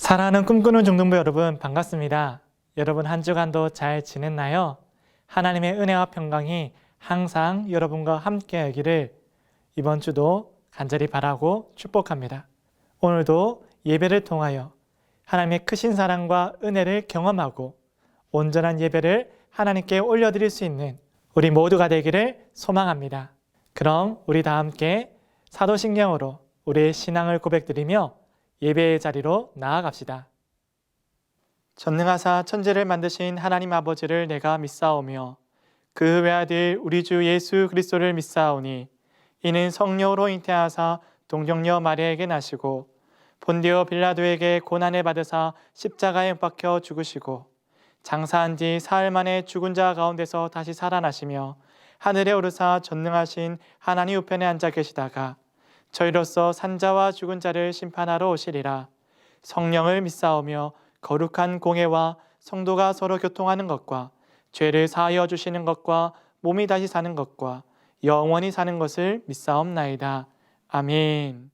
사랑하는 꿈꾸는 중등부 여러분, 반갑습니다. 여러분 한 주간도 잘 지냈나요? 하나님의 은혜와 평강이 항상 여러분과 함께 하기를 이번 주도 간절히 바라고 축복합니다. 오늘도 예배를 통하여 하나님의 크신 사랑과 은혜를 경험하고 온전한 예배를 하나님께 올려드릴 수 있는 우리 모두가 되기를 소망합니다. 그럼 우리 다 함께 사도신경으로 우리의 신앙을 고백드리며 예배의 자리로 나아갑시다. 전능하사 천지를 만드신 하나님 아버지를 내가 믿사오며 그 외아들 우리 주 예수 그리스도를 믿사오니 이는 성령으로 잉태하사 동정녀 마리아에게 나시고 본디오 빌라도에게 고난을 받으사 십자가에 못 박혀 죽으시고 장사한 지 사흘 만에 죽은 자 가운데서 다시 살아나시며 하늘에 오르사 전능하신 하나님 우편에 앉아 계시다가 저희로서 산자와 죽은 자를 심판하러 오시리라. 성령을 믿사오며 거룩한 공회와 성도가 서로 교통하는 것과 죄를 사하여 주시는 것과 몸이 다시 사는 것과 영원히 사는 것을 믿사옵나이다. 아멘.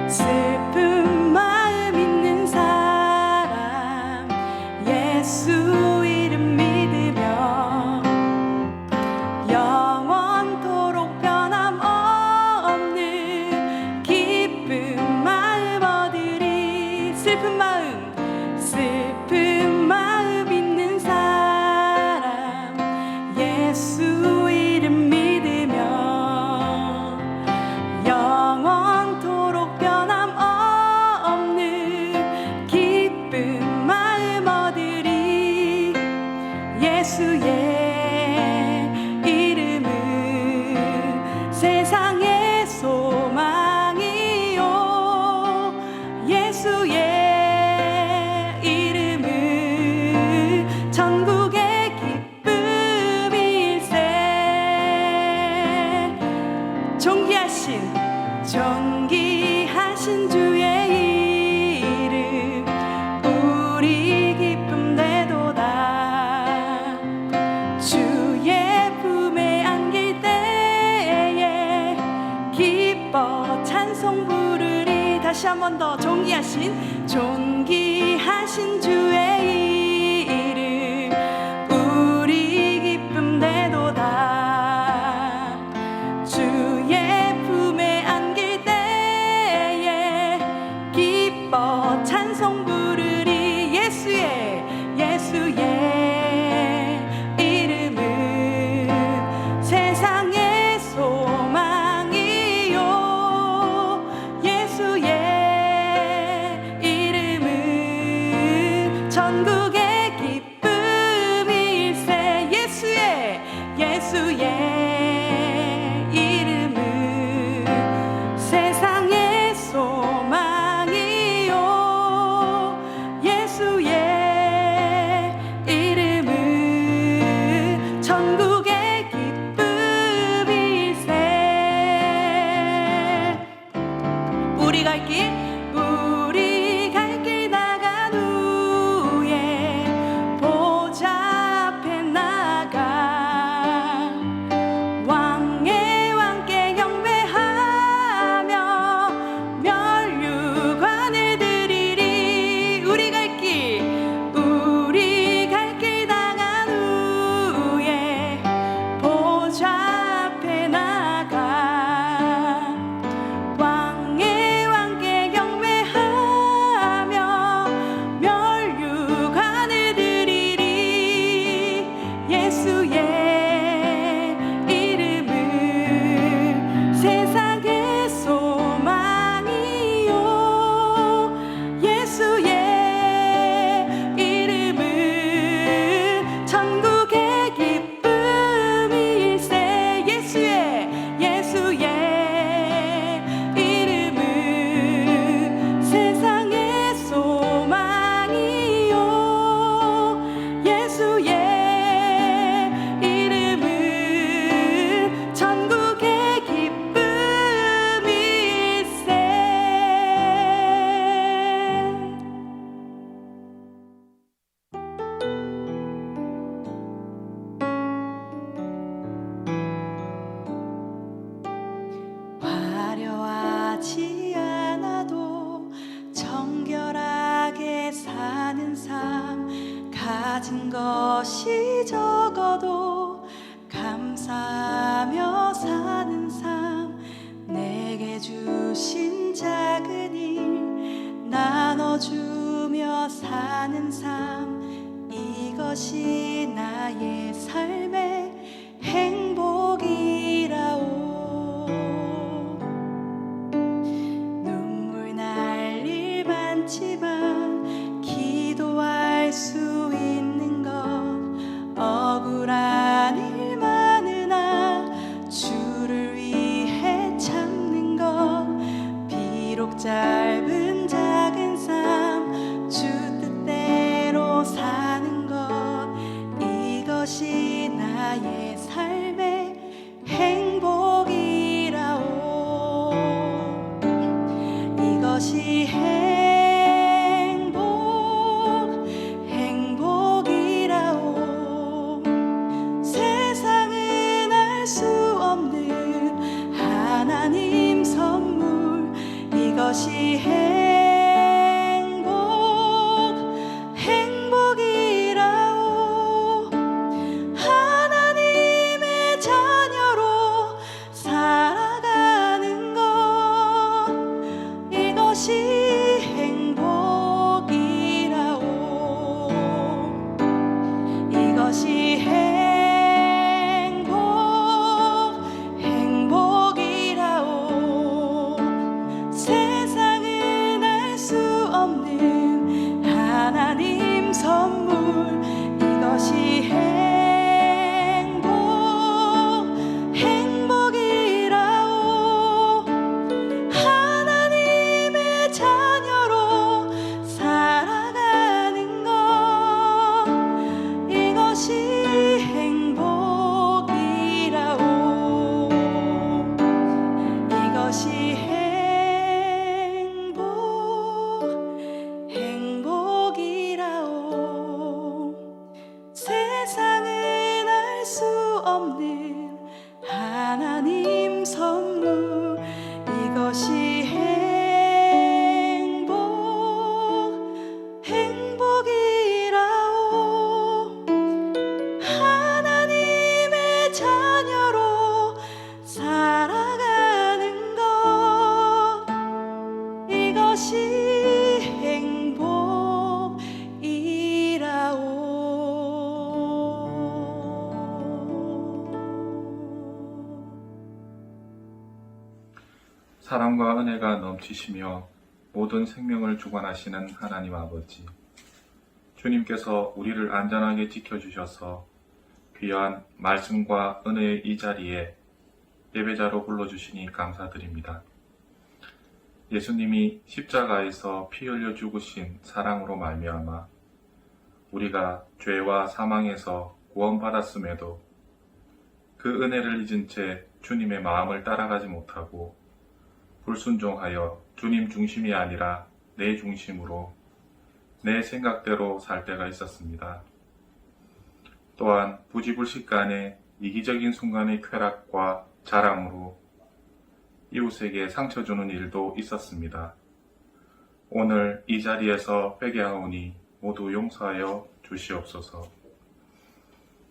슬픈 마음 있는 사람 예수 이름 믿으며 영원토록 변함없는 기쁜 마음 얻으리. 슬픈 마음 있는 사람 예수 이름 믿으며 영원토록 변함없는 기쁜 마음 얻으리. 예수의 이름은 세상의 소망이요 예수의 이름은 천국의 기쁨일세. 존귀하신 주의 이름 우리 기쁨 되도다. 주의 품에 안길 때에 기뻐 찬송 부르리. 다시 한 번 더 존귀하신 주의 이름 우리 기쁨 되도다. 주의 품에 안길 때에 기뻐 찬송 부르리. 예수의 이름은 세상의 소망이요 예수의 이름은 천국의 기쁨일세. 예수의 이름은 세상의 소망이요 예수의 이름은 천국의 기쁨일세. 우리 갈 길 나간 후에 보좌 앞에 나가 왕의 왕께 경배하며 면류관을 드리리. 우리 갈 길 나간 후에 보좌 앞에 나가 왕의 왕께 경배하며 가진 것이 적어도 감사하며 사는 삶, 내게 주신 작은 일 나눠주며 사는 삶, 이것이 나의 삶의 행복이라오. 눈물 날 일 많지만 기도할 수 있는 것, 억울한 일 많으나 주를 위해 참는 것, 비록 짧은 작은 삶 주 뜻대로 사는 것, 이것이 나의 삶의 행복이라오. 이것이 행복이라오. 세상은 알 수 없는 하나님 선물, 이것이 행복이라오. 하나님의 자녀로 살아가는 것, 이것이 행복이라오. 이것이 행복이라오. 세상은 알 수 없는 하나님 선물, 이것이 행복이라오. 하나님의 자녀로 살아가는 것, 이것이 행복이라오. 이것이 행복이라오. 세상은 알 수 없는 하나님 선물, 이것이 행복이라오. 하나님의 자녀로 살아가는 것, 이것이 사랑과 은혜가 넘치시며 모든 생명을 주관하시는 하나님 아버지, 주님께서 우리를 안전하게 지켜주셔서 귀한 말씀과 은혜의 이 자리에 예배자로 불러주시니 감사드립니다. 예수님이 십자가에서 피 흘려 죽으신 사랑으로 말미암아 우리가 죄와 사망에서 구원받았음에도 그 은혜를 잊은 채 주님의 마음을 따라가지 못하고 불순종하여 주님 중심이 아니라 내 중심으로 내 생각대로 살 때가 있었습니다. 또한 부지불식간에 이기적인 순간의 쾌락과 자랑으로 이웃에게 상처 주는 일도 있었습니다. 오늘 이 자리에서 회개하오니 모두 용서하여 주시옵소서.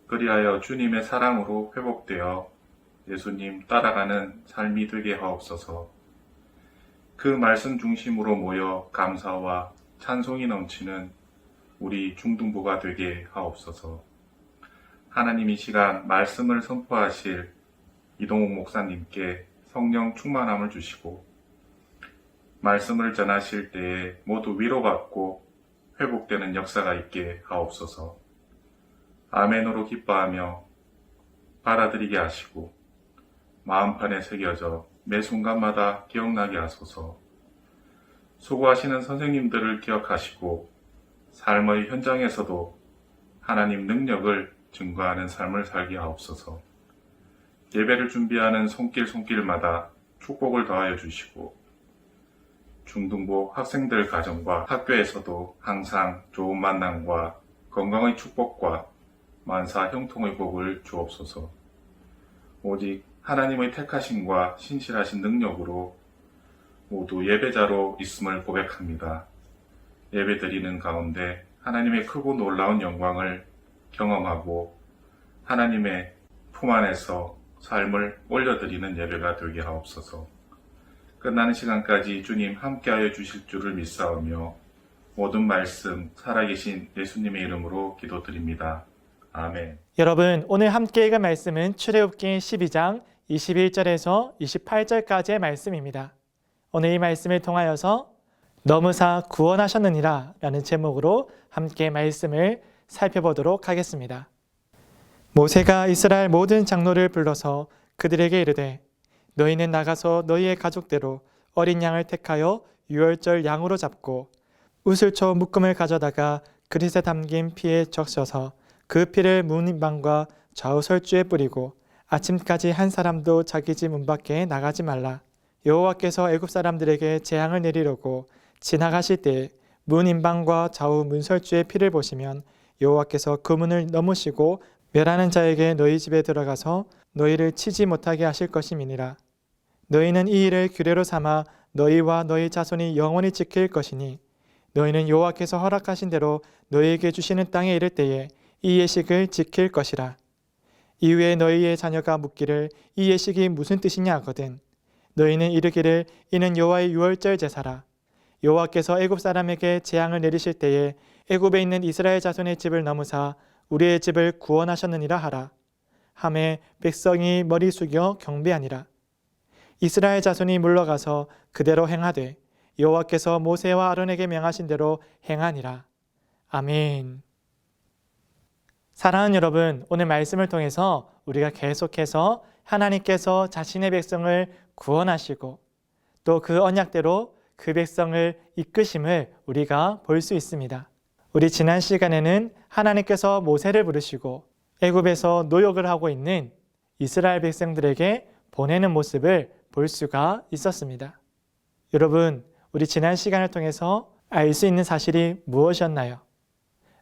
그리하여 주님의 사랑으로 회복되어 예수님 따라가는 삶이 되게 하옵소서. 그 말씀 중심으로 모여 감사와 찬송이 넘치는 우리 중등부가 되게 하옵소서. 하나님, 이 시간 말씀을 선포하실 이동욱 목사님께 성령 충만함을 주시고 말씀을 전하실 때에 모두 위로받고 회복되는 역사가 있게 하옵소서. 아멘으로 기뻐하며 받아들이게 하시고 마음판에 새겨져 매 순간마다 기억나게 하소서. 수고하시는 선생님들을 기억하시고 삶의 현장에서도 하나님 능력을 증거하는 삶을 살게 하옵소서. 예배를 준비하는 손길마다 축복을 더하여 주시고 중등부 학생들 가정과 학교에서도 항상 좋은 만남과 건강의 축복과 만사 형통의 복을 주옵소서. 오직 하나님의 택하심과 신실하신 능력으로 모두 예배자로 있음을 고백합니다. 예배드리는 가운데 하나님의 크고 놀라운 영광을 경험하고 하나님의 품 안에서 삶을 올려드리는 예배가 되게 하옵소서. 끝나는 시간까지 주님 함께하여 주실 줄을 믿사오며 모든 말씀 살아계신 예수님의 이름으로 기도드립니다. 아멘. 여러분, 오늘 함께 읽은 말씀은 출애굽기 12장 21절에서 28절까지의 말씀입니다. 오늘 이 말씀을 통하여서 너무사 구원하셨느니라 라는 제목으로 함께 말씀을 살펴보도록 하겠습니다. 모세가 이스라엘 모든 장로를 불러서 그들에게 이르되 너희는 나가서 너희의 가족대로 어린 양을 택하여 유월절 양으로 잡고 우슬초 묶음을 가져다가 그릇에 담긴 피에 적셔서 그 피를 문인방과 좌우 설주에 뿌리고 아침까지 한 사람도 자기 집 문 밖에 나가지 말라. 여호와께서 애굽 사람들에게 재앙을 내리려고 지나가실 때에 문인방과 좌우 문설주의 피를 보시면 여호와께서 그 문을 넘으시고 멸하는 자에게 너희 집에 들어가서 너희를 치지 못하게 하실 것임이니라. 너희는 이 일을 규례로 삼아 너희와 너희 자손이 영원히 지킬 것이니 너희는 여호와께서 허락하신 대로 너희에게 주시는 땅에 이를 때에 이 예식을 지킬 것이라. 이후에 너희의 자녀가 묻기를 이 예식이 무슨 뜻이냐 하거든 너희는 이르기를 이는 여호와의 유월절 제사라. 여호와께서 애굽 사람에게 재앙을 내리실 때에 애굽에 있는 이스라엘 자손의 집을 넘으사 우리의 집을 구원하셨느니라 하라. 하매 백성이 머리 숙여 경배하니라. 이스라엘 자손이 물러가서 그대로 행하되 여호와께서 모세와 아론에게 명하신 대로 행하니라. 아멘. 사랑하는 여러분, 오늘 말씀을 통해서 우리가 계속해서 하나님께서 자신의 백성을 구원하시고 또 그 언약대로 그 백성을 이끄심을 우리가 볼 수 있습니다. 우리 지난 시간에는 하나님께서 모세를 부르시고 애굽에서 노역을 하고 있는 이스라엘 백성들에게 보내는 모습을 볼 수가 있었습니다. 여러분, 우리 지난 시간을 통해서 알 수 있는 사실이 무엇이었나요?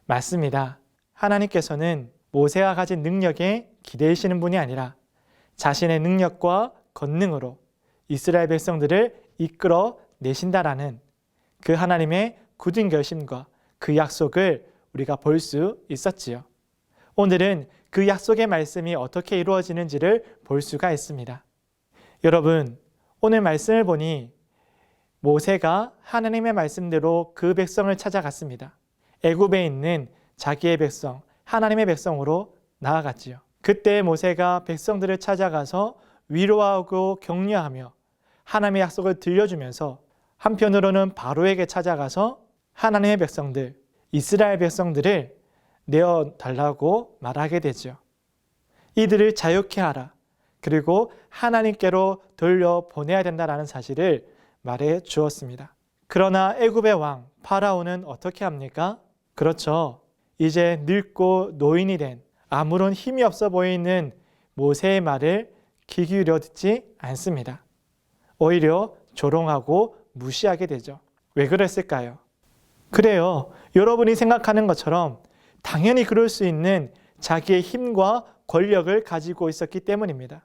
맞습니다. 하나님께서는 모세가 가진 능력에 기대시는 분이 아니라 자신의 능력과 권능으로 이스라엘 백성들을 이끌어 내신다라는 그 하나님의 굳은 결심과 그 약속을 우리가 볼 수 있었지요. 오늘은 그 약속의 말씀이 어떻게 이루어지는지를 볼 수가 있습니다. 여러분, 오늘 말씀을 보니 모세가 하나님의 말씀대로 그 백성을 찾아갔습니다. 애굽에 있는 자기의 백성, 하나님의 백성으로 나아갔지요. 그때 모세가 백성들을 찾아가서 위로하고 격려하며 하나님의 약속을 들려주면서 한편으로는 바로에게 찾아가서 하나님의 백성들, 이스라엘 백성들을 내어달라고 말하게 되죠. 이들을 자유케 하라. 그리고 하나님께로 돌려보내야 된다는 사실을 말해 주었습니다. 그러나 애굽의 왕 파라오는 어떻게 합니까? 그렇죠. 이제 늙고 노인이 된 아무런 힘이 없어 보이는 모세의 말을 귀 기울여 듣지 않습니다. 오히려 조롱하고 무시하게 되죠. 왜 그랬을까요? 그래요. 여러분이 생각하는 것처럼 당연히 그럴 수 있는 자기의 힘과 권력을 가지고 있었기 때문입니다.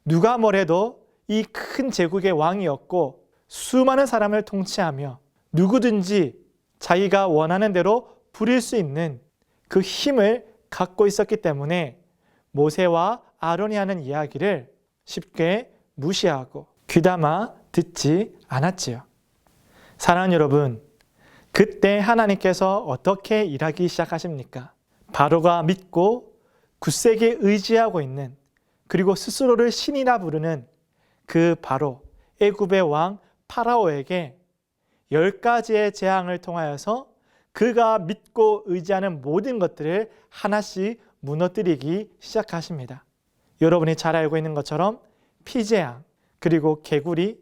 누가 뭐래도 이 큰 제국의 왕이었고 수많은 사람을 통치하며 누구든지 자기가 원하는 대로 부릴 수 있는 그 힘을 갖고 있었기 때문에 모세와 아론이 하는 이야기를 쉽게 무시하고 귀담아 듣지 않았지요. 사랑하는 여러분, 그때 하나님께서 어떻게 일하기 시작하십니까? 바로가 믿고 굳세게 의지하고 있는, 그리고 스스로를 신이라 부르는 그 바로 애굽의 왕 파라오에게 10가지의 재앙을 통하여서 그가 믿고 의지하는 모든 것들을 하나씩 무너뜨리기 시작하십니다. 여러분이 잘 알고 있는 것처럼 피재앙, 그리고 개구리,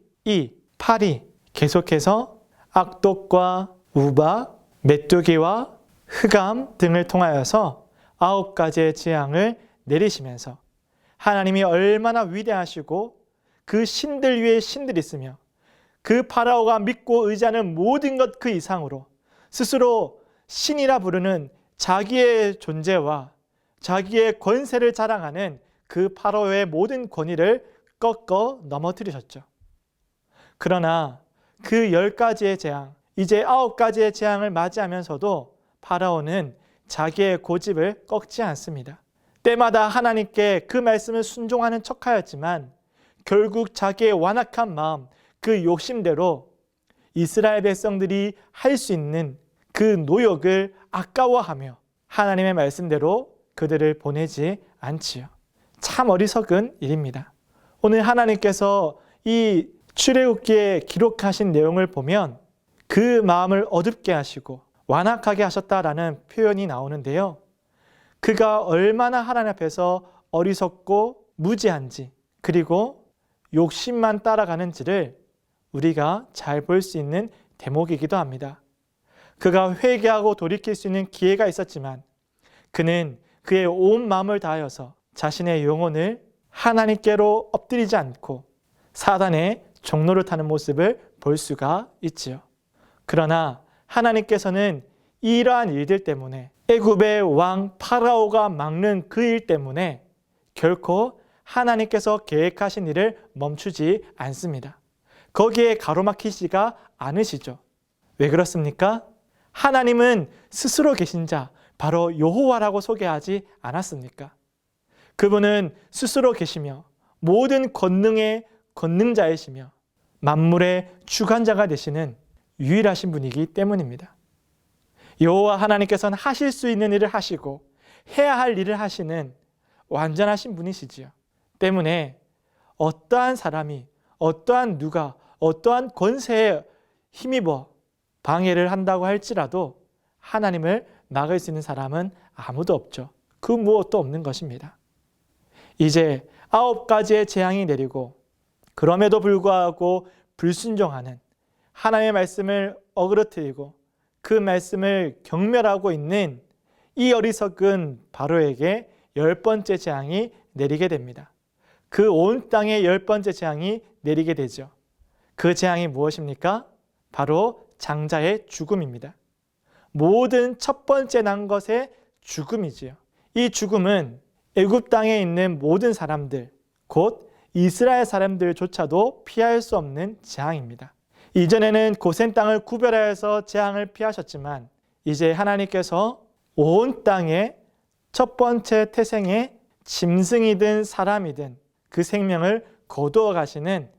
파리, 계속해서 악독과 우박, 메뚜기와 흑암 등을 통하여서 9가지의 재앙을 내리시면서 하나님이 얼마나 위대하시고 그 신들 위에 신들이 있으며 그 파라오가 믿고 의지하는 모든 것 그 이상으로 스스로 신이라 부르는 자기의 존재와 자기의 권세를 자랑하는 그 파라오의 모든 권위를 꺾어 넘어뜨리셨죠. 그러나 그 10가지의 재앙, 이제 9가지의 재앙을 맞이하면서도 파라오는 자기의 고집을 꺾지 않습니다. 때마다 하나님께 그 말씀을 순종하는 척하였지만 결국 자기의 완악한 마음, 그 욕심대로 이스라엘 백성들이 할 수 있는 그 노역을 아까워하며 하나님의 말씀대로 그들을 보내지 않지요. 참 어리석은 일입니다. 오늘 하나님께서 이 출애굽기에 기록하신 내용을 보면 그 마음을 어둡게 하시고 완악하게 하셨다라는 표현이 나오는데요. 그가 얼마나 하나님 앞에서 어리석고 무지한지, 그리고 욕심만 따라가는지를 우리가 잘 볼 수 있는 대목이기도 합니다. 그가 회개하고 돌이킬 수 있는 기회가 있었지만 그는 그의 온 마음을 다하여서 자신의 영혼을 하나님께로 엎드리지 않고 사단의 종로를 타는 모습을 볼 수가 있지요. 그러나 하나님께서는 이러한 일들 때문에, 애굽의 왕 파라오가 막는 그 일 때문에 결코 하나님께서 계획하신 일을 멈추지 않습니다. 거기에 가로막히지가 않으시죠. 왜 그렇습니까? 하나님은 스스로 계신 자, 바로 여호와라고 소개하지 않았습니까? 그분은 스스로 계시며 모든 권능의 권능자이시며 만물의 주관자가 되시는 유일하신 분이기 때문입니다. 여호와 하나님께서는 하실 수 있는 일을 하시고 해야 할 일을 하시는 완전하신 분이시지요. 때문에 어떠한 사람이, 어떠한 누가, 어떠한 권세에 힘입어 방해를 한다고 할지라도 하나님을 막을 수 있는 사람은 아무도 없죠. 그 무엇도 없는 것입니다. 이제 9가지의 재앙이 내리고 그럼에도 불구하고 불순종하는 하나님의 말씀을 어그러뜨리고 그 말씀을 경멸하고 있는 이 어리석은 바로에게 10번째 재앙이 내리게 됩니다. 그 온 땅에 10번째 재앙이 내리게 되죠. 그 재앙이 무엇입니까? 바로 장자의 죽음입니다. 모든 첫 번째 난 것의 죽음이지요. 이 죽음은 애굽 땅에 있는 모든 사람들, 곧 이스라엘 사람들조차도 피할 수 없는 재앙입니다. 이전에는 고센 땅을 구별하여서 재앙을 피하셨지만 이제 하나님께서 온 땅에 첫 번째 태생에 짐승이든 사람이든 그 생명을 거두어 가시는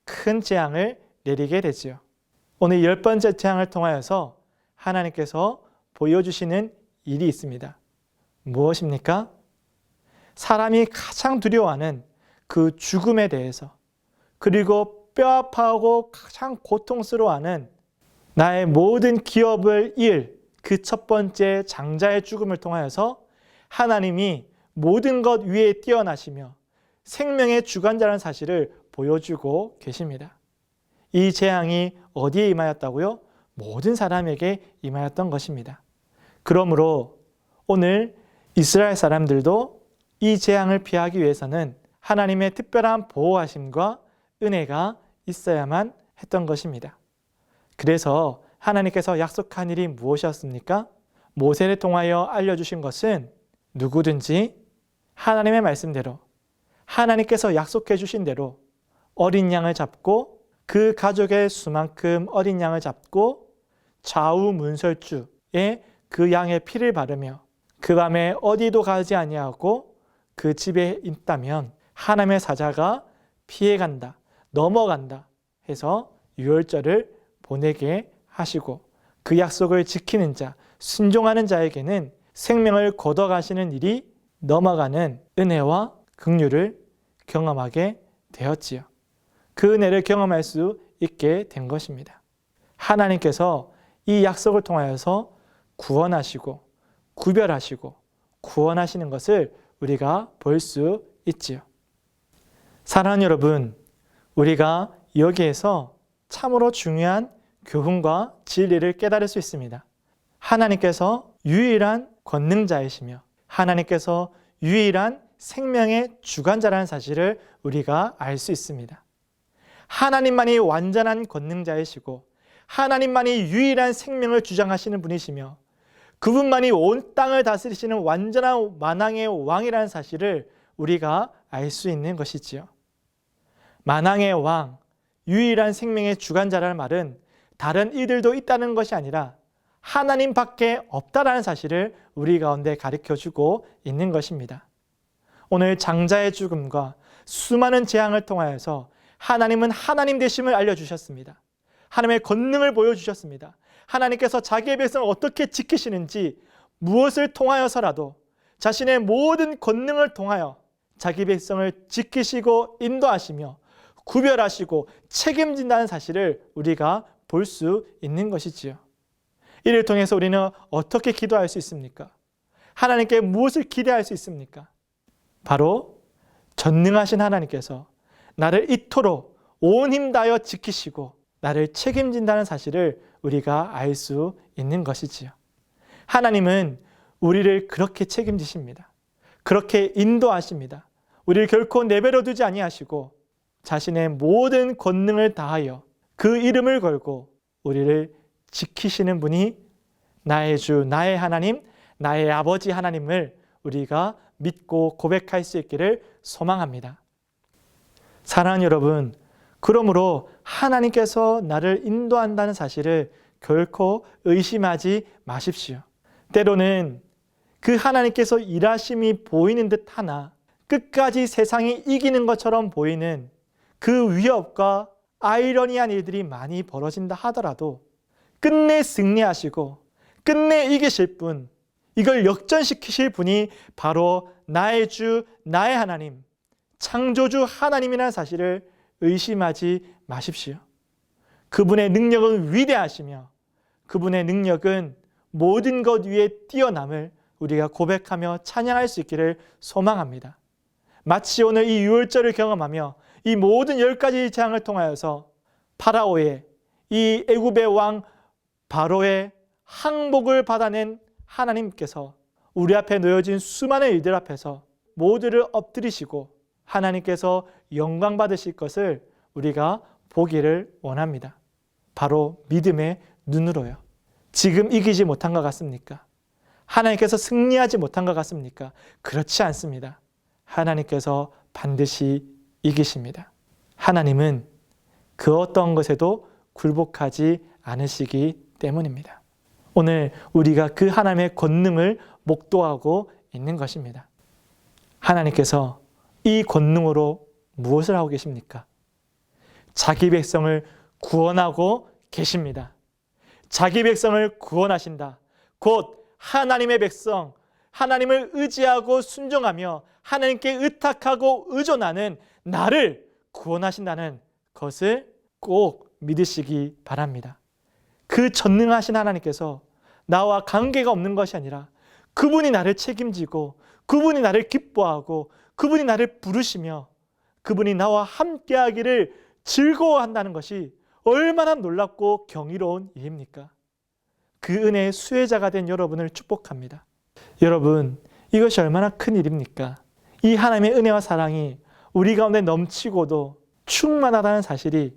큰 재앙을 내리게 되지요. 오늘 10번째 재앙을 통하여서 하나님께서 보여주시는 일이 있습니다. 무엇입니까? 사람이 가장 두려워하는 그 죽음에 대해서, 그리고 뼈아파하고 가장 고통스러워하는 나의 모든 기업을 잃을 그 첫 번째 장자의 죽음을 통하여서 하나님이 모든 것 위에 뛰어나시며 생명의 주관자라는 사실을 보여주고 계십니다. 이 재앙이 어디에 임하였다고요? 모든 사람에게 임하였던 것입니다. 그러므로 오늘 이스라엘 사람들도 이 재앙을 피하기 위해서는 하나님의 특별한 보호하심과 은혜가 있어야만 했던 것입니다. 그래서 하나님께서 약속한 일이 무엇이었습니까? 모세를 통하여 알려주신 것은 누구든지 하나님의 말씀대로, 하나님께서 약속해 주신 대로 어린 양을 잡고 그 가족의 수만큼 어린 양을 잡고 좌우 문설주에 그 양의 피를 바르며 그 밤에 어디도 가지 아니하고 그 집에 있다면 하나님의 사자가 피해간다, 넘어간다 해서 유월절을 보내게 하시고 그 약속을 지키는 자, 순종하는 자에게는 생명을 거둬가시는 일이 넘어가는 은혜와 긍휼을 경험하게 되었지요. 그 은혜를 경험할 수 있게 된 것입니다. 하나님께서 이 약속을 통하여서 구원하시고 구별하시고 구원하시는 것을 우리가 볼 수 있지요. 사랑하는 여러분, 우리가 여기에서 참으로 중요한 교훈과 진리를 깨달을 수 있습니다. 하나님께서 유일한 권능자이시며 하나님께서 유일한 생명의 주관자라는 사실을 우리가 알 수 있습니다. 하나님만이 완전한 권능자이시고 하나님만이 유일한 생명을 주장하시는 분이시며 그분만이 온 땅을 다스리시는 완전한 만왕의 왕이라는 사실을 우리가 알 수 있는 것이지요. 만왕의 왕, 유일한 생명의 주관자라는 말은 다른 이들도 있다는 것이 아니라 하나님밖에 없다라는 사실을 우리 가운데 가르쳐주고 있는 것입니다. 오늘 장자의 죽음과 수많은 재앙을 통하여서 하나님은 하나님 되심을 알려주셨습니다. 하나님의 권능을 보여주셨습니다. 하나님께서 자기의 백성을 어떻게 지키시는지, 무엇을 통하여서라도 자신의 모든 권능을 통하여 자기 백성을 지키시고 인도하시며 구별하시고 책임진다는 사실을 우리가 볼 수 있는 것이지요. 이를 통해서 우리는 어떻게 기도할 수 있습니까? 하나님께 무엇을 기대할 수 있습니까? 바로 전능하신 하나님께서 나를 이토록 온 힘 다하여 지키시고 나를 책임진다는 사실을 우리가 알 수 있는 것이지요. 하나님은 우리를 그렇게 책임지십니다. 그렇게 인도하십니다. 우리를 결코 내버려 두지 아니하시고 자신의 모든 권능을 다하여 그 이름을 걸고 우리를 지키시는 분이 나의 주, 나의 하나님, 나의 아버지 하나님을 우리가 믿고 고백할 수 있기를 소망합니다. 사랑하는 여러분, 그러므로 하나님께서 나를 인도한다는 사실을 결코 의심하지 마십시오. 때로는 그 하나님께서 일하심이 보이는 듯 하나 끝까지 세상이 이기는 것처럼 보이는 그 위협과 아이러니한 일들이 많이 벌어진다 하더라도 끝내 승리하시고 끝내 이기실 분, 이걸 역전시키실 분이 바로 나의 주, 나의 하나님, 창조주 하나님이라는 사실을 의심하지 마십시오. 그분의 능력은 위대하시며 그분의 능력은 모든 것 위에 뛰어남을 우리가 고백하며 찬양할 수 있기를 소망합니다. 마치 오늘 이 유월절을 경험하며 이 모든 10가지 재앙을 통하여서 파라오의, 이 애굽의 왕 바로의 항복을 받아낸 하나님께서 우리 앞에 놓여진 수많은 일들 앞에서 모두를 엎드리시고 하나님께서 영광 받으실 것을 우리가 보기를 원합니다. 바로 믿음의 눈으로요. 지금 이기지 못한 것 같습니까? 하나님께서 승리하지 못한 것 같습니까? 그렇지 않습니다. 하나님께서 반드시 이기십니다. 하나님은 그 어떤 것에도 굴복하지 않으시기 때문입니다. 오늘 우리가 그 하나님의 권능을 목도하고 있는 것입니다. 하나님께서 이 권능으로 무엇을 하고 계십니까? 자기 백성을 구원하고 계십니다. 자기 백성을 구원하신다. 곧 하나님의 백성, 하나님을 의지하고 순종하며 하나님께 의탁하고 의존하는 나를 구원하신다는 것을 꼭 믿으시기 바랍니다. 그 전능하신 하나님께서 나와 관계가 없는 것이 아니라 그분이 나를 책임지고 그분이 나를 기뻐하고 그분이 나를 부르시며 그분이 나와 함께하기를 즐거워한다는 것이 얼마나 놀랍고 경이로운 일입니까? 그 은혜의 수혜자가 된 여러분을 축복합니다. 여러분, 이것이 얼마나 큰 일입니까? 이 하나님의 은혜와 사랑이 우리 가운데 넘치고도 충만하다는 사실이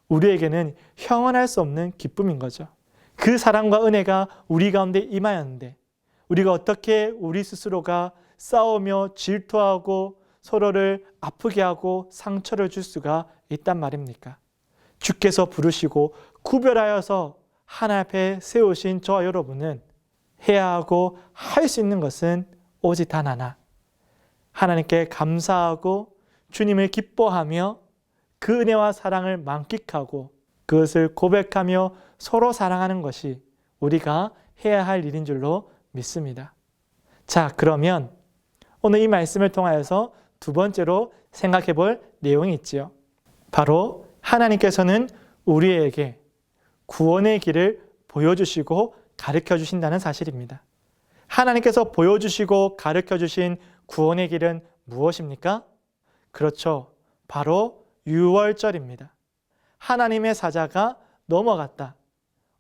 우리에게는 형언할 수 없는 기쁨인 거죠. 그 사랑과 은혜가 우리 가운데 임하였는데 우리가 어떻게 우리 스스로가 싸우며 질투하고 서로를 아프게 하고 상처를 줄 수가 있단 말입니까? 주께서 부르시고 구별하여서 하나님 앞에 세우신 저와 여러분은 해야 하고 할 수 있는 것은 오직 단 하나, 하나님께 감사하고 주님을 기뻐하며 그 은혜와 사랑을 만끽하고 그것을 고백하며 서로 사랑하는 것이 우리가 해야 할 일인 줄로 믿습니다. 자, 그러면 오늘 이 말씀을 통하여서 두 번째로 생각해 볼 내용이 있지요. 바로 하나님께서는 우리에게 구원의 길을 보여주시고 가르쳐 주신다는 사실입니다. 하나님께서 보여주시고 가르쳐 주신 구원의 길은 무엇입니까? 그렇죠. 바로 유월절입니다. 하나님의 사자가 넘어갔다.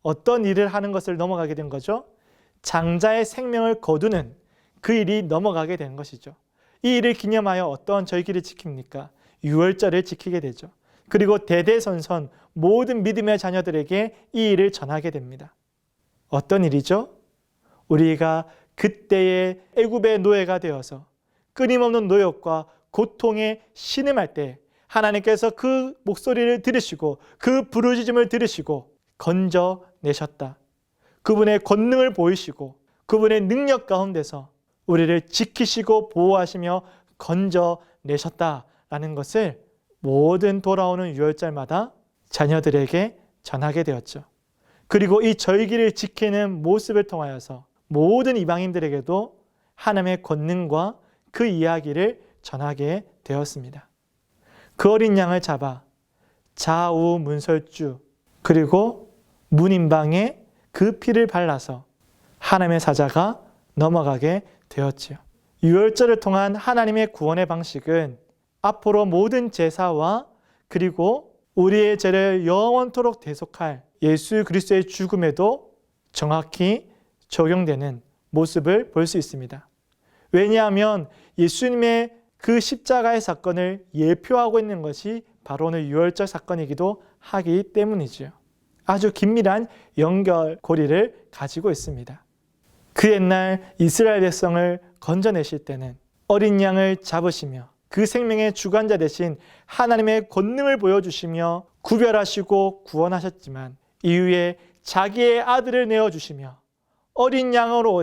어떤 일을 하는 것을 넘어가게 된 거죠? 장자의 생명을 거두는 그 일이 넘어가게 된 것이죠. 이 일을 기념하여 어떤 절기를 지킵니까? 유월절을 지키게 되죠. 그리고 대대손손 모든 믿음의 자녀들에게 이 일을 전하게 됩니다. 어떤 일이죠? 우리가 그때의 애굽의 노예가 되어서 끊임없는 노역과 고통에 신음할 때 하나님께서 그 목소리를 들으시고 그 부르짖음을 들으시고 건져내셨다. 그분의 권능을 보이시고 그분의 능력 가운데서 우리를 지키시고 보호하시며 건져내셨다라는 것을 모든 돌아오는 유월절마다 자녀들에게 전하게 되었죠. 그리고 이 절기를 지키는 모습을 통하여서 모든 이방인들에게도 하나님의 권능과 그 이야기를 전하게 되었습니다. 그 어린 양을 잡아 좌우 문설주 그리고 문인방에 그 피를 발라서 하나님의 사자가 넘어가게 되었지요. 유월절을 통한 하나님의 구원의 방식은 앞으로 모든 제사와 그리고 우리의 죄를 영원토록 대속할 예수 그리스도의 죽음에도 정확히 적용되는 모습을 볼 수 있습니다. 왜냐하면 예수님의 그 십자가의 사건을 예표하고 있는 것이 바로 오늘 유월절 사건이기도 하기 때문이지요. 아주 긴밀한 연결고리를 가지고 있습니다. 그 옛날 이스라엘 백성을 건져내실 때는 어린 양을 잡으시며 그 생명의 주관자 되신 하나님의 권능을 보여주시며 구별하시고 구원하셨지만 이후에 자기의 아들을 내어주시며 어린 양으로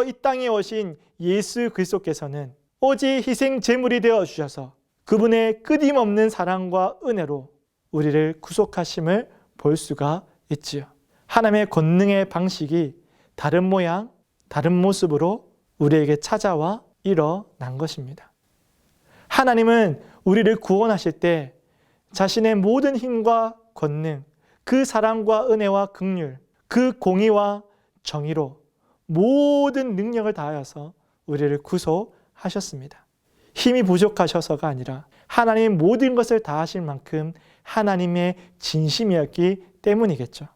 이 땅에 오신 예수 그리스도께서는 오직 희생 제물이 되어 주셔서 그분의 끊임없는 사랑과 은혜로 우리를 구속하심을 볼 수가 있지요. 하나님의 권능의 방식이 다른 모양, 다른 모습으로 우리에게 찾아와 일어난 것입니다. 하나님은 우리를 구원하실 때 자신의 모든 힘과 권능, 그 사랑과 은혜와 긍휼, 그 공의와 정의로 모든 능력을 다하여서 우리를 구속하셨습니다. 힘이 부족하셔서가 아니라 하나님 모든 것을 다하실 만큼 하나님의 진심이었기 때문이겠죠.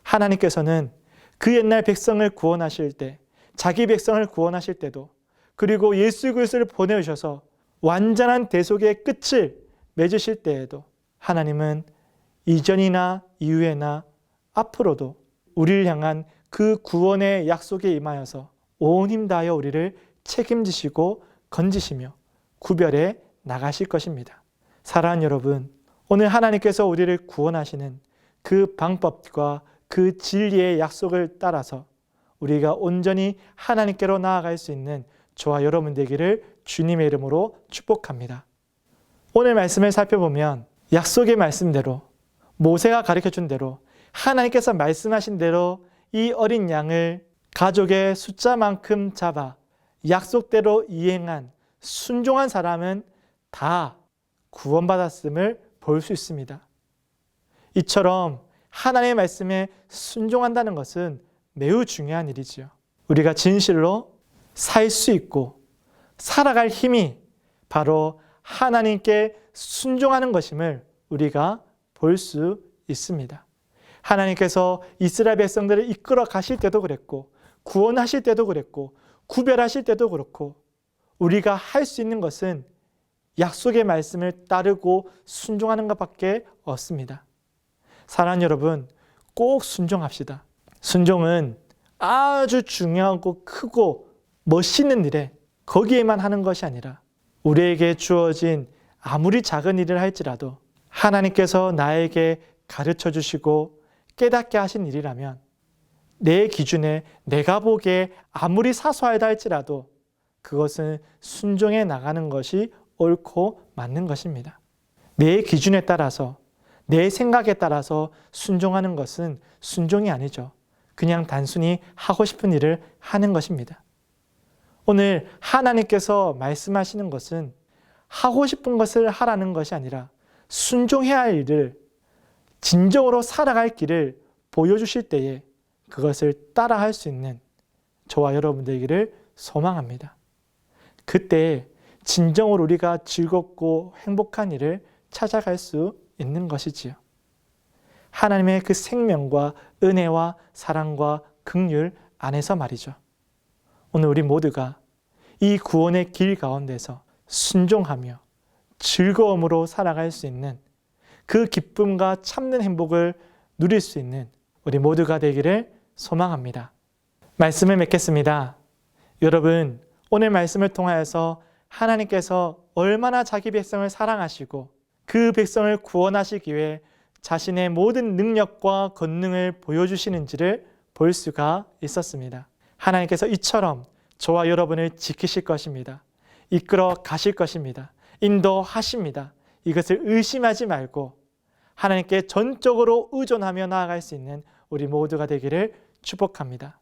하나님께서는 그 옛날 백성을 구원하실 때, 자기 백성을 구원하실 때도, 그리고 예수 그리스도를 보내주셔서 완전한 대속의 끝을 맺으실 때에도 하나님은 이전이나 이후에나 앞으로도 우리를 향한 그 구원의 약속에 임하여서 온 힘 다하여 우리를 책임지시고 건지시며 구별해 나가실 것입니다. 사랑하는 여러분, 오늘 하나님께서 우리를 구원하시는 그 방법과 그 진리의 약속을 따라서 우리가 온전히 하나님께로 나아갈 수 있는 저와 여러분 되기를 주님의 이름으로 축복합니다. 오늘 말씀을 살펴보면 약속의 말씀대로 모세가 가르쳐준 대로 하나님께서 말씀하신 대로 이 어린 양을 가족의 숫자만큼 잡아 약속대로 이행한 순종한 사람은 다 구원받았음을 볼 수 있습니다. 이처럼 하나님의 말씀에 순종한다는 것은 매우 중요한 일이지요. 우리가 진실로 살 수 있고 살아갈 힘이 바로 하나님께 순종하는 것임을 우리가 볼 수 있습니다. 하나님께서 이스라엘 백성들을 이끌어 가실 때도 그랬고 구원하실 때도 그랬고 구별하실 때도 그렇고 우리가 할 수 있는 것은 약속의 말씀을 따르고 순종하는 것밖에 없습니다. 사랑하는 여러분, 꼭 순종합시다. 순종은 아주 중요하고 크고 멋있는 일에 거기에만 하는 것이 아니라 우리에게 주어진 아무리 작은 일을 할지라도 하나님께서 나에게 가르쳐 주시고 깨닫게 하신 일이라면 내 기준에 내가 보기에 아무리 사소하다 할지라도 그것은 순종해 나가는 것이 옳고 맞는 것입니다. 내 기준에 따라서 내 생각에 따라서 순종하는 것은 순종이 아니죠. 그냥 단순히 하고 싶은 일을 하는 것입니다. 오늘 하나님께서 말씀하시는 것은 하고 싶은 것을 하라는 것이 아니라 순종해야 할 일을 진정으로 살아갈 길을 보여주실 때에 그것을 따라할 수 있는 저와 여러분들에게를 소망합니다. 그때 진정으로 우리가 즐겁고 행복한 일을 찾아갈 수 있는 것이지요. 하나님의 그 생명과 은혜와 사랑과 긍휼 안에서 말이죠. 오늘 우리 모두가 이 구원의 길 가운데서 순종하며 즐거움으로 살아갈 수 있는 그 기쁨과 참는 행복을 누릴 수 있는 우리 모두가 되기를 소망합니다. 말씀을 맺겠습니다. 여러분, 오늘 말씀을 통하여서 하나님께서 얼마나 자기 백성을 사랑하시고 그 백성을 구원하시기 위해 자신의 모든 능력과 권능을 보여주시는지를 볼 수가 있었습니다. 하나님께서 이처럼 저와 여러분을 지키실 것입니다. 이끌어 가실 것입니다. 인도하십니다. 이것을 의심하지 말고 하나님께 전적으로 의존하며 나아갈 수 있는 우리 모두가 되기를 축복합니다.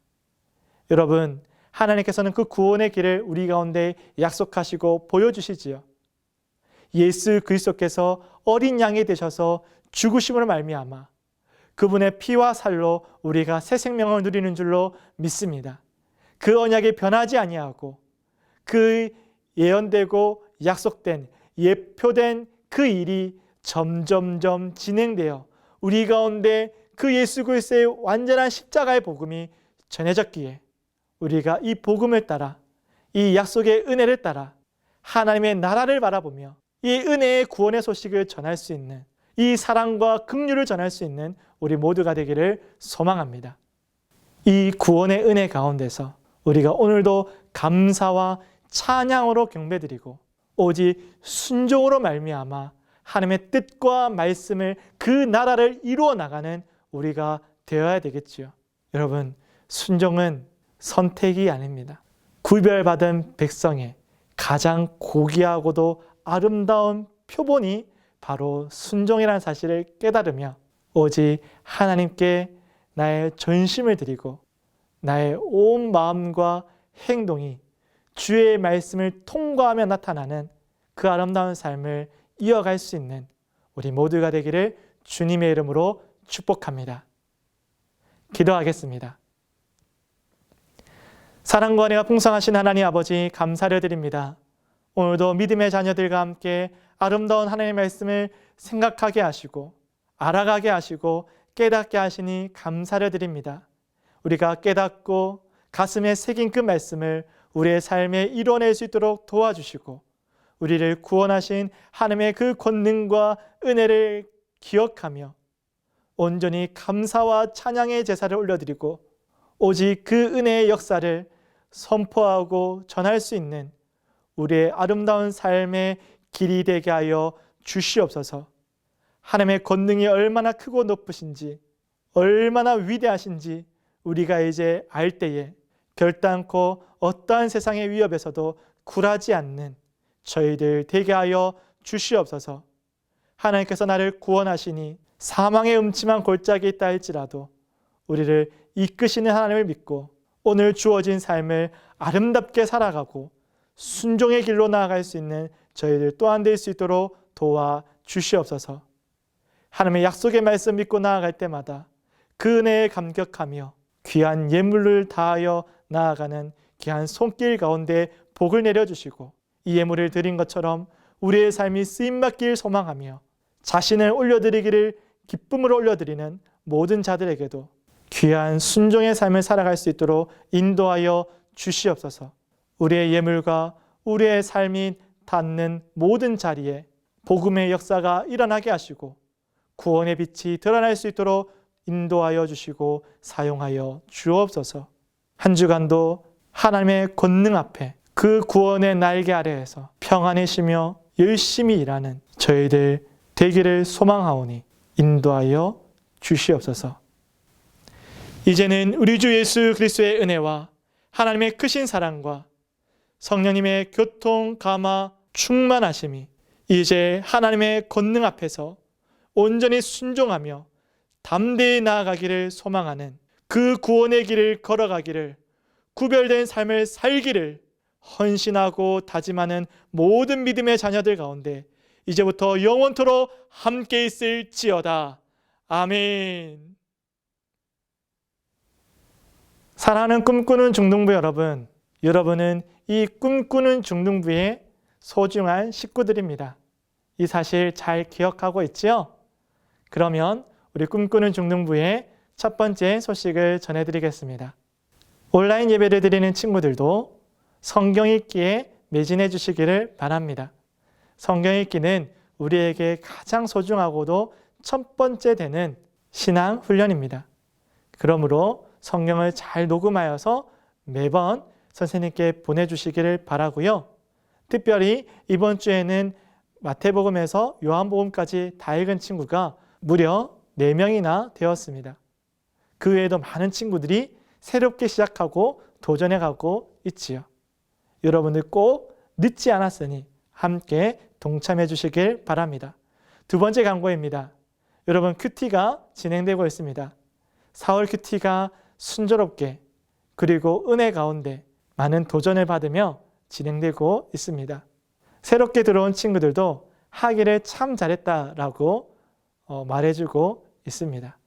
여러분, 하나님께서는 그 구원의 길을 우리 가운데 약속하시고 보여주시지요. 예수 그리스도께서 어린 양이 되셔서 죽으심으로 말미암아 그분의 피와 살로 우리가 새 생명을 누리는 줄로 믿습니다. 그 언약이 변하지 아니하고 그 예언되고 약속된 예표된 그 일이 점점점 진행되어 우리 가운데 그 예수 그리스도의 완전한 십자가의 복음이 전해졌기에 우리가 이 복음을 따라 이 약속의 은혜를 따라 하나님의 나라를 바라보며 이 은혜의 구원의 소식을 전할 수 있는 이 사랑과 긍휼을 전할 수 있는 우리 모두가 되기를 소망합니다. 이 구원의 은혜 가운데서 우리가 오늘도 감사와 찬양으로 경배드리고 오직 순종으로 말미암아 하나님의 뜻과 말씀을 그 나라를 이루어 나가는 우리가 되어야 되겠지요. 여러분, 순종은 선택이 아닙니다. 구별받은 백성의 가장 고귀하고도 아름다운 표본이 바로 순종이라는 사실을 깨달으며 오직 하나님께 나의 전심을 드리고 나의 온 마음과 행동이 주의 말씀을 통과하며 나타나는 그 아름다운 삶을 이어갈 수 있는 우리 모두가 되기를 주님의 이름으로 축복합니다. 기도하겠습니다. 사랑과 은혜가 풍성하신 하나님 아버지, 감사를 드립니다. 오늘도 믿음의 자녀들과 함께 아름다운 하나님의 말씀을 생각하게 하시고 알아가게 하시고 깨닫게 하시니 감사를 드립니다. 우리가 깨닫고 가슴에 새긴 그 말씀을 우리의 삶에 이뤄낼 수 있도록 도와주시고 우리를 구원하신 하나님의 그 권능과 은혜를 기억하며 온전히 감사와 찬양의 제사를 올려드리고 오직 그 은혜의 역사를 선포하고 전할 수 있는 우리의 아름다운 삶의 길이 되게 하여 주시옵소서. 하나님의 권능이 얼마나 크고 높으신지 얼마나 위대하신지 우리가 이제 알 때에 결단코 어떠한 세상의 위협에서도 굴하지 않는 저희들 되게 하여 주시옵소서. 하나님께서 나를 구원하시니 사망의 음침한 골짜기에 있다 할지라도 우리를 이끄시는 하나님을 믿고 오늘 주어진 삶을 아름답게 살아가고 순종의 길로 나아갈 수 있는 저희들 또한 될 수 있도록 도와 주시옵소서. 하나님의 약속의 말씀 믿고 나아갈 때마다 그 은혜에 감격하며 귀한 예물을 다하여 나아가는 귀한 손길 가운데 복을 내려주시고 이 예물을 드린 것처럼 우리의 삶이 쓰임받길 소망하며 자신을 올려드리기를 기쁨으로 올려드리는 모든 자들에게도 귀한 순종의 삶을 살아갈 수 있도록 인도하여 주시옵소서. 우리의 예물과 우리의 삶이 닿는 모든 자리에 복음의 역사가 일어나게 하시고 구원의 빛이 드러날 수 있도록 인도하여 주시고 사용하여 주옵소서. 한 주간도 하나님의 권능 앞에 그 구원의 날개 아래에서 평안히 쉬며 열심히 일하는 저희들 되기를 소망하오니 인도하여 주시옵소서. 이제는 우리 주 예수 그리스도의 은혜와 하나님의 크신 사랑과 성령님의 교통, 감화, 충만하심이 이제 하나님의 권능 앞에서 온전히 순종하며 담대히 나아가기를 소망하는 그 구원의 길을 걸어가기를 구별된 삶을 살기를 헌신하고 다짐하는 모든 믿음의 자녀들 가운데 이제부터 영원토록 함께 있을지어다. 아멘. 사랑하는 꿈꾸는 중등부 여러분, 여러분은 이 꿈꾸는 중등부의 소중한 식구들입니다. 이 사실 잘 기억하고 있지요? 그러면 우리 꿈꾸는 중등부의 첫 번째 소식을 전해드리겠습니다. 온라인 예배를 드리는 친구들도 성경 읽기에 매진해 주시기를 바랍니다. 성경 읽기는 우리에게 가장 소중하고도 첫 번째 되는 신앙 훈련입니다. 그러므로 성경을 잘 녹음하여서 매번 선생님께 보내주시기를 바라고요. 특별히 이번 주에는 마태복음에서 요한복음까지 다 읽은 친구가 무려 4명이나 되었습니다. 그 외에도 많은 친구들이 새롭게 시작하고 도전해가고 있지요. 여러분들 꼭 늦지 않았으니 함께 동참해 주시길 바랍니다. 두 번째 광고입니다. 여러분, 큐티가 진행되고 있습니다. 4월 큐티가 순조롭게 그리고 은혜 가운데 많은 도전을 받으며 진행되고 있습니다. 새롭게 들어온 친구들도 하기를 참 잘했다라고 말해주고 있습니다.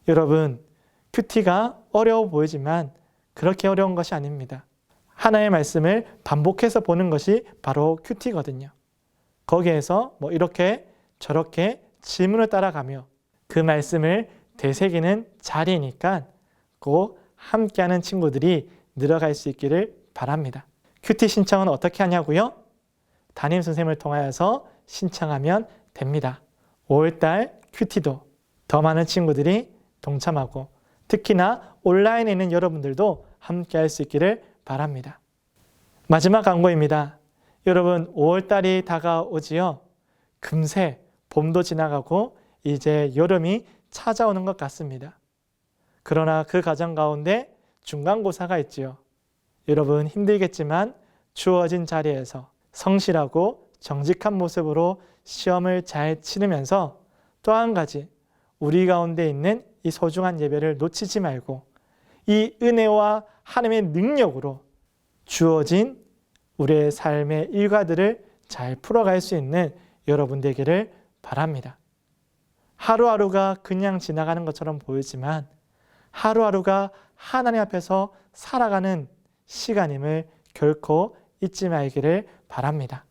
여러분, 큐티가 어려워 보이지만 그렇게 어려운 것이 아닙니다. 하나의 말씀을 반복해서 보는 것이 바로 큐티거든요. 거기에서 이렇게 저렇게 질문을 따라가며 그 말씀을 되새기는 자리니까 꼭 함께하는 친구들이 늘어갈 수 있기를 바랍니다. 큐티 신청은 어떻게 하냐고요? 담임 선생님을 통하여서 신청하면 됩니다. 5월달 큐티도 더 많은 친구들이 동참하고 특히나 온라인에 있는 여러분들도 함께할 수 있기를 바랍니다. 마지막 광고입니다. 여러분, 5월달이 다가오지요. 금세 봄도 지나가고 이제 여름이 찾아오는 것 같습니다. 그러나 그 과정 가운데 중간고사가 있지요. 여러분, 힘들겠지만 주어진 자리에서 성실하고 정직한 모습으로 시험을 잘 치르면서 또 한 가지 우리 가운데 있는 이 소중한 예배를 놓치지 말고 이 은혜와 하나님의 능력으로 주어진 우리의 삶의 일과들을 잘 풀어갈 수 있는 여러분 되기를 바랍니다. 하루하루가 그냥 지나가는 것처럼 보이지만 하루하루가 하나님 앞에서 살아가는 시간임을 결코 잊지 말기를 바랍니다.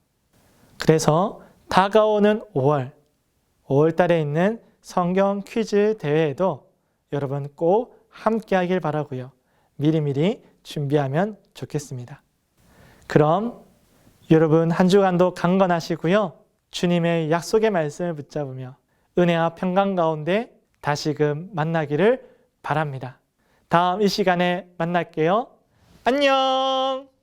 그래서 다가오는 5월 달에 있는 성경 퀴즈 대회에도 여러분 꼭 함께 하길 바라고요. 미리미리 준비하면 좋겠습니다. 그럼 여러분 한 주간도 강건하시고요. 주님의 약속의 말씀을 붙잡으며 은혜와 평강 가운데 다시금 만나기를 바랍니다. 다음 이 시간에 만날게요. 안녕!